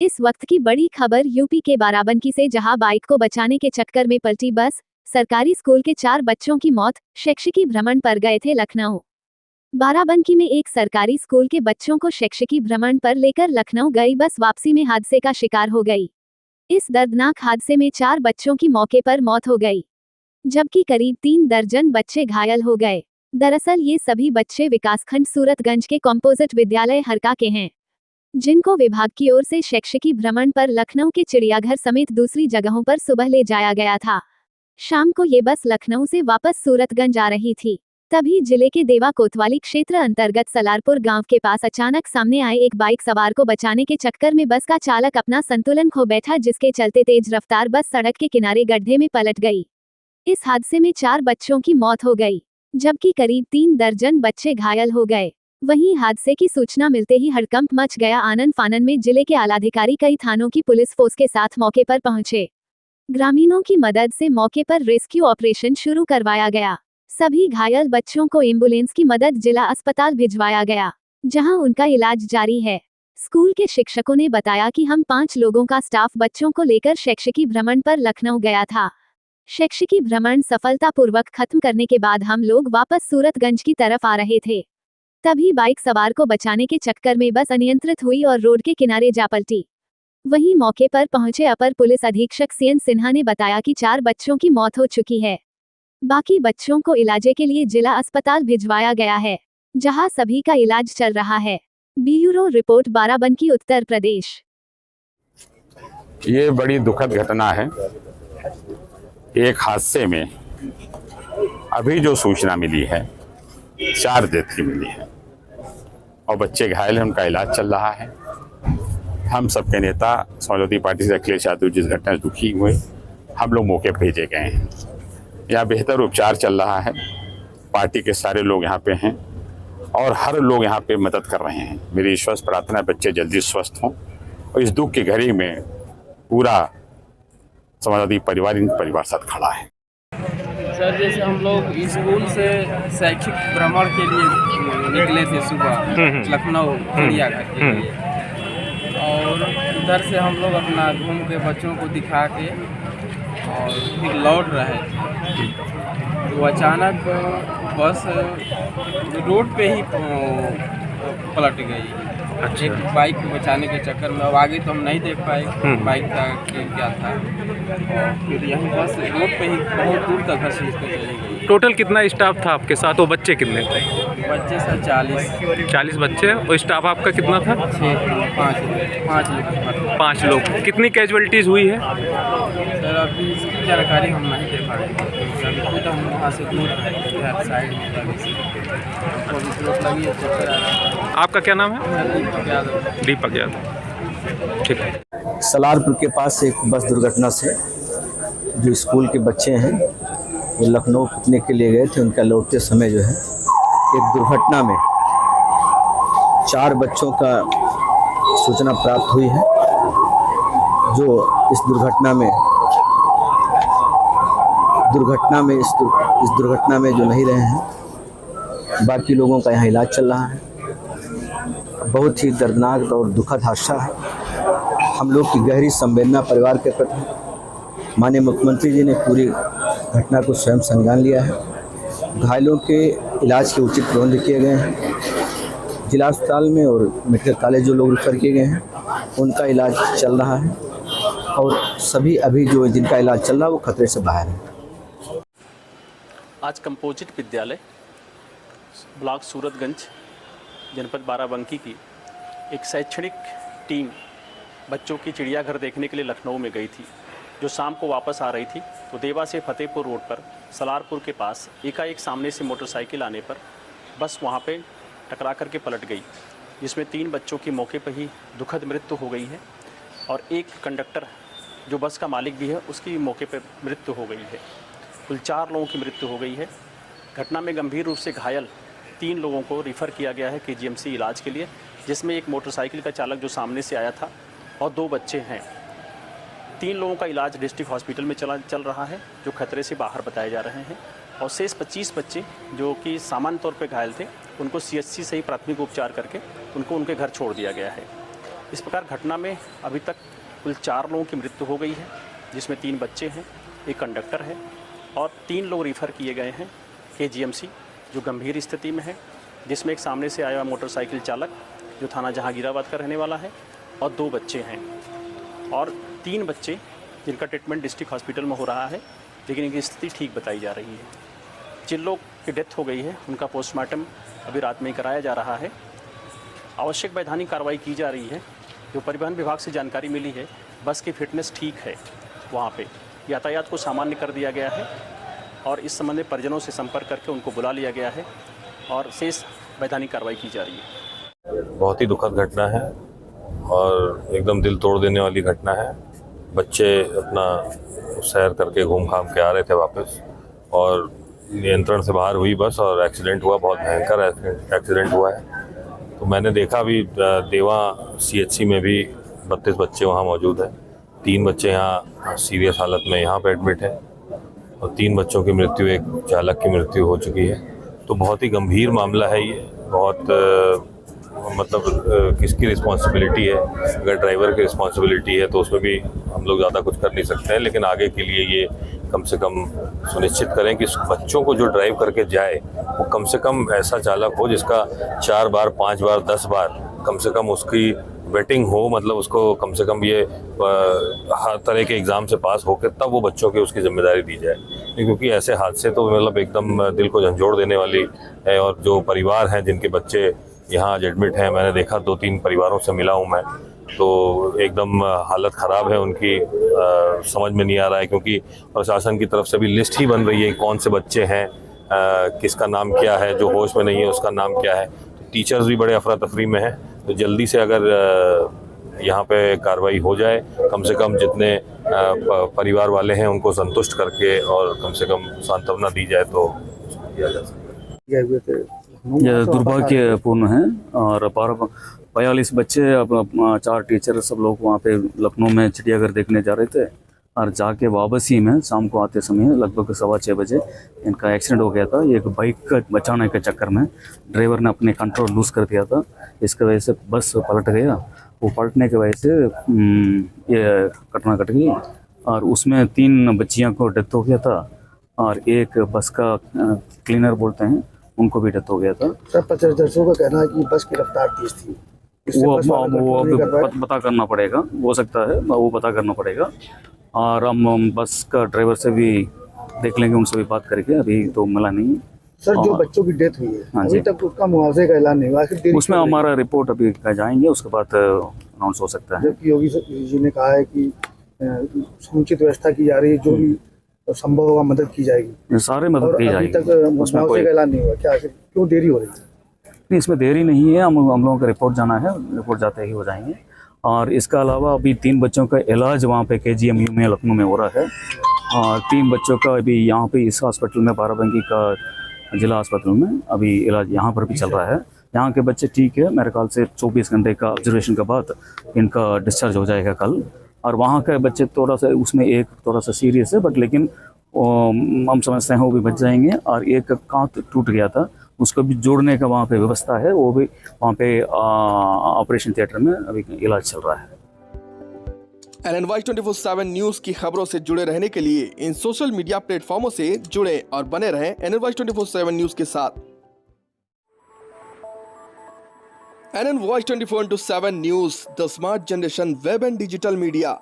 इस वक्त की बड़ी खबर यूपी के बाराबंकी से, जहां बाइक को बचाने के चक्कर में पलटी बस। सरकारी स्कूल के 4 बच्चों की मौत। शैक्षिकी भ्रमण पर गए थे लखनऊ। बाराबंकी में एक सरकारी स्कूल के बच्चों को शैक्षिकी भ्रमण पर लेकर लखनऊ गई बस वापसी में हादसे का शिकार हो गई। इस दर्दनाक हादसे में 4 बच्चों की मौके पर मौत हो गई, जबकि करीब 3 दर्जन बच्चे घायल हो गए। दरअसल ये सभी बच्चे विकासखंड सूरतगंज के कॉम्पोजिट विद्यालय हरका के हैं, जिनको विभाग की ओर से शैक्षिकी भ्रमण पर लखनऊ के चिड़ियाघर समेत दूसरी जगहों पर सुबह ले जाया गया था। शाम को ये बस लखनऊ से वापस सूरतगंज आ रही थी। तभी जिले के देवा कोतवाली क्षेत्र अंतर्गत सलारपुर गांव के पास अचानक सामने आए एक बाइक सवार को बचाने के चक्कर में बस का चालक अपना संतुलन खो बैठा, जिसके चलते तेज रफ्तार बस सड़क के किनारे गड्ढे में पलट गई। इस हादसे में 4 बच्चों की मौत हो गई, जबकि करीब 3 दर्जन बच्चे घायल हो गए। वहीं हादसे की सूचना मिलते ही हड़कंप मच गया। आनन फानन में जिले के आलाधिकारी कई थानों की पुलिस फोर्स के साथ मौके पर पहुंचे। ग्रामीणों की मदद से मौके पर रेस्क्यू ऑपरेशन शुरू करवाया गया। सभी घायल बच्चों को एम्बुलेंस की मदद जिला अस्पताल भिजवाया गया, जहां उनका इलाज जारी है। स्कूल के शिक्षकों ने बताया कि हम 5 लोगों का स्टाफ बच्चों को लेकर शैक्षिकी भ्रमण पर लखनऊ गया था। शैक्षिकी भ्रमण सफलतापूर्वक खत्म करने के बाद हम लोग वापस सूरतगंज की तरफ आ रहे थे। तभी बाइक सवार को बचाने के चक्कर में बस अनियंत्रित हुई और रोड के किनारे जा पलटी। वहीं मौके पर पहुंचे अपर पुलिस अधीक्षक सीएन सिन्हा ने बताया कि 4 बच्चों की मौत हो चुकी है। बाकी बच्चों को इलाज के लिए जिला अस्पताल भिजवाया गया है, जहां सभी का इलाज चल रहा है। Bureau report, Barabanki, Uttar Pradesh. ये बड़ी दुखद घटना है। एक हादसे में अभी जो सूचना मिली है 4 डेथ की मिली है और बच्चे घायल हैं, उनका इलाज चल रहा है। हम सबके नेता समाजवादी पार्टी से अखिलेश यादव जिस घटना से दुखी हुए, हम लोग मौके पर भेजे गए हैं। यहाँ बेहतर उपचार चल रहा है। पार्टी के सारे लोग यहाँ पे हैं और हर लोग यहाँ पे मदद कर रहे हैं। मेरी ईश्वर प्रार्थना है बच्चे जल्दी स्वस्थ हों और इस दुख की घड़ी में पूरा समाजवादी परिवार साथ खड़ा है। सर, जैसे हम लोग स्कूल से शैक्षिक भ्रमण के लिए निकले थे सुबह लखनऊ चिड़ियाघर के लिए, और उधर से हम लोग अपना घूम के बच्चों को दिखा के और फिर लौट रहे थे, तो अचानक बस रोड पे ही पलट गई। एक बाइक को बचाने के चक्कर में, अब आगे तो हम नहीं देख पाए बाइक का क्या था, और फिर यहीं बस रोड पे ही बहुत दूर तक घसीट के चली गई। टोटल कितना स्टाफ था आपके साथ? वो बच्चे कितने थे? बच्चे सर 40 बच्चे। और स्टाफ आपका कितना था? 5 लोग। कितनी कैजुअलिटीज़ हुई है सर? अभी इसकी जानकारी हम नहीं दे पा रहे हैं। अभी खुद हम वहाँ से दूर हैं, साइड में लगी है। आपका क्या नाम है? दीपक यादव। ठीक है। सलारपुर के पास एक बस दुर्घटना से जो स्कूल के बच्चे हैं वो लखनऊ पिकनिक के लिए गए थे, उनका लौटते समय जो है एक दुर्घटना में 4 बच्चों का सूचना प्राप्त हुई है, जो इस दुर्घटना में जो नहीं रहे हैं। बाकी लोगों का यहाँ इलाज चल रहा है। बहुत ही दर्दनाक और दुखद हादसा है। हम लोग की गहरी संवेदना परिवार के प्रति। माननीय मुख्यमंत्री जी ने पूरी घटना को स्वयं संज्ञान लिया है। घायलों के इलाज के उचित प्रबंध किए गए हैं। जिला अस्पताल में और मेडिकल कॉलेज जो लोग रेफर किए गए हैं उनका इलाज चल रहा है, और सभी अभी जो जिनका इलाज चल रहा है वो खतरे से बाहर है। आज कंपोजिट विद्यालय ब्लॉक सूरतगंज जनपद बाराबंकी की एक शैक्षणिक टीम बच्चों की चिड़ियाघर देखने के लिए लखनऊ में गई थी। जो शाम को वापस आ रही थी तो देवा से फतेहपुर रोड पर सलारपुर के पास एकाएक सामने से मोटरसाइकिल आने पर बस वहां पे टकरा करके पलट गई, जिसमें 3 बच्चों की मौके पर ही दुखद मृत्यु हो गई है और एक कंडक्टर जो बस का मालिक भी है उसकी मौके पर मृत्यु हो गई है। कुल 4 लोगों की मृत्यु हो गई है। घटना में गंभीर रूप से घायल 3 लोगों को रिफ़र किया गया है KGMC इलाज के लिए, जिसमें एक मोटरसाइकिल का चालक जो सामने से आया था और 2 बच्चे हैं। 3 लोगों का इलाज डिस्ट्रिक्ट हॉस्पिटल में चल रहा है, जो खतरे से बाहर बताए जा रहे हैं, और शेष 25 बच्चे जो कि सामान्य तौर पर घायल थे उनको CHC से ही प्राथमिक उपचार करके उनको उनके घर छोड़ दिया गया है। इस प्रकार घटना में अभी तक कुल 4 लोगों की मृत्यु हो गई है, जिसमें 3 बच्चे हैं, एक कंडक्टर है और 3 लोग रेफ़र किए गए हैं KGMC जो गंभीर स्थिति में है, जिसमें एक सामने से आया हुआ मोटरसाइकिल चालक जो थाना जहांगीराबाद का रहने वाला है और 2 बच्चे हैं और 3 बच्चे जिनका ट्रीटमेंट डिस्ट्रिक्ट हॉस्पिटल में हो रहा है, लेकिन इनकी स्थिति ठीक बताई जा रही है। जिन लोग की डेथ हो गई है उनका पोस्टमार्टम अभी रात में ही कराया जा रहा है। आवश्यक वैधानिक कार्रवाई की जा रही है। जो परिवहन विभाग से जानकारी मिली है, बस की फिटनेस ठीक है, वहाँ पे यातायात को सामान्य कर दिया गया है और इस संबंध में परिजनों से संपर्क करके उनको बुला लिया गया है और शेष वैधानिक कार्रवाई की जा रही है। बहुत ही दुखद घटना है और एकदम दिल तोड़ देने वाली घटना है। बच्चे अपना सैर करके घूम घाम के आ रहे थे वापस और नियंत्रण से बाहर हुई बस और एक्सीडेंट हुआ। बहुत भयंकर एक्सीडेंट हुआ है। तो मैंने देखा अभी देवा CHC में भी 32 बच्चे वहाँ मौजूद हैं। 3 बच्चे यहाँ सीरियस हालत में यहाँ पे एडमिट हैं और 3 बच्चों की मृत्यु, एक चालक की मृत्यु हो चुकी है। तो बहुत ही गंभीर मामला है ये। बहुत मतलब किसकी रिस्पॉन्सिबिलिटी है? अगर ड्राइवर की रिस्पॉन्सिबिलिटी है तो उसमें भी हम लोग ज़्यादा कुछ कर नहीं सकते हैं, लेकिन आगे के लिए ये कम से कम सुनिश्चित करें कि बच्चों को जो ड्राइव करके जाए वो कम से कम ऐसा चालक हो जिसका 4 बार 5 बार 10 बार कम से कम उसकी वेटिंग हो, मतलब उसको कम से कम ये हर तरह के एग्ज़ाम से पास होकर तब वो बच्चों की उसकी जिम्मेदारी दी जाए। क्योंकि ऐसे हादसे तो मतलब एकदम दिल को झंझोड़ देने वाली है। और जो परिवार हैं जिनके बच्चे यहाँ आज एडमिट हैं, मैंने देखा 2-3 परिवारों से मिला हूँ मैं, तो एकदम हालत ख़राब है उनकी। समझ में नहीं आ रहा है क्योंकि प्रशासन की तरफ से भी लिस्ट ही बन रही है कौन से बच्चे हैं, किसका नाम क्या है, जो होश में नहीं है उसका नाम क्या है। तो टीचर्स भी बड़े अफरा तफरी में हैं। तो जल्दी से अगर यहाँ पे कार्रवाई हो जाए, कम से कम जितने परिवार वाले हैं उनको संतुष्ट करके और कम से कम सांत्वना दी जाए तो किया जा सकता है। यह दुर्भाग्यपूर्ण है और 42 बच्चे, अब 4 टीचर सब लोग वहाँ पे लखनऊ में चिड़ियाघर देखने जा रहे थे और जाके वापसी में शाम को आते समय लगभग 6:15 बजे इनका एक्सीडेंट हो गया था। एक बाइक का बचाने के चक्कर में ड्राइवर ने अपने कंट्रोल लूज़ कर दिया था, इसकी वजह से बस पलट गया। वो पलटने की वजह से ये घटना घट गई और उसमें 3 बच्चियों को डेथ हो गया था और एक बस का क्लीनर बोलते हैं उनको भी डेथ हो गया था। सर, प्रत्यक्षदर्शियों का कहना है कि बस की रफ्तार तेज थी। वो अभी पता करना पड़ेगा, हो सकता है वो पता करना पड़ेगा और हम बस का ड्राइवर से भी देख लेंगे, उनसे भी बात करके। अभी तो मिला नहीं सर। जो बच्चों की डेथ हुई है हाँ अभी तक उसका मुआवजे का ऐलान नहीं हुआ। उसमें हमारा रिपोर्ट अभी जाएंगे, उसके बाद अनाउंस हो सकता है। जबकि योगी जी ने कहा है कि समुचित व्यवस्था की जा रही है, जो भी संभव होगा मदद की जाएगी, सारे मदद की जाएगी। अभी तक मुआवजे का ऐलान नहीं हुआ, क्या क्यों देरी हो रही है? नहीं, इसमें देरी नहीं है। हम लोगों का रिपोर्ट जाना है, रिपोर्ट जाते ही हो जाएंगे। और इसके अलावा अभी 3 बच्चों का इलाज वहाँ पे KGMU में लखनऊ में हो रहा है और 3 बच्चों का अभी यहाँ पे इस हॉस्पिटल में, बाराबंकी का जिला अस्पताल में अभी इलाज यहाँ पर भी चल रहा है। यहाँ के बच्चे ठीक है, मेरे ख्याल से 24 घंटे का ऑब्जर्वेशन के बाद इनका डिस्चार्ज हो जाएगा कल। और वहाँ के बच्चे थोड़ा सा, उसमें एक थोड़ा सा सीरियस है, बट लेकिन हम समझते हैं वो भी बच जाएंगे। और एक कांत टूट गया था, उसको भी जोड़ने का वहाँ पे व्यवस्था है, वो भी वहाँ पे ऑपरेशन थिएटर में अभी इलाज चल रहा है। NNY 24/7 न्यूज की खबरों से जुड़े रहने के लिए इन सोशल मीडिया प्लेटफॉर्मों से जुड़े और बने रहें NNY 24/7 न्यूज के साथ। NNY 24/7 news, the smart generation web and digital media.